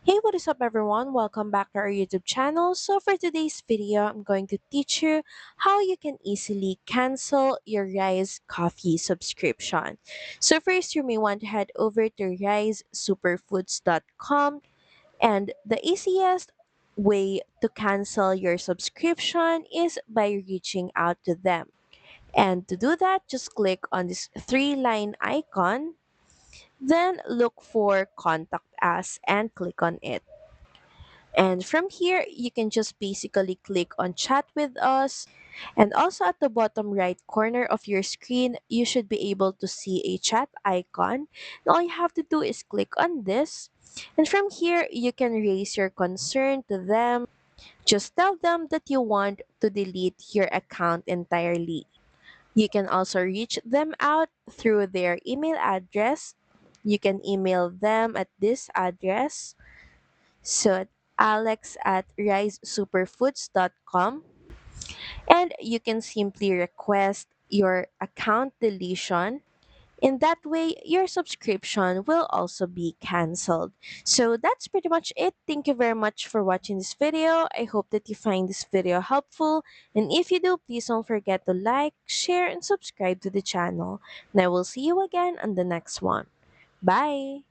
Hey, what is up everyone? Welcome back to our YouTube channel. So for today's video, I'm going to teach you how you can easily cancel your Ryze Coffee subscription. So first, you may want to head over to ryzesuperfoods.com, and the easiest way to cancel your subscription is by reaching out to them. And to do that, just click on this three-line icon, then look for Contact Us and click on it. And from here, you can just basically click on chat with us. And also at the bottom right corner of your screen, you should be able to see a chat icon. And all you have to do is click on this. And from here, you can raise your concern to them. Just tell them that you want to delete your account entirely. You can also reach them out through their email address. You can email them at this address. So alex at risesuperfoods.com, and you can simply request your account deletion. In that way, your subscription will also be canceled. So that's pretty much it. Thank you very much for watching this video. I hope that you find this video helpful. And if you do, please don't forget to like, share, and subscribe to the channel. And I will see you again on the next one. Bye!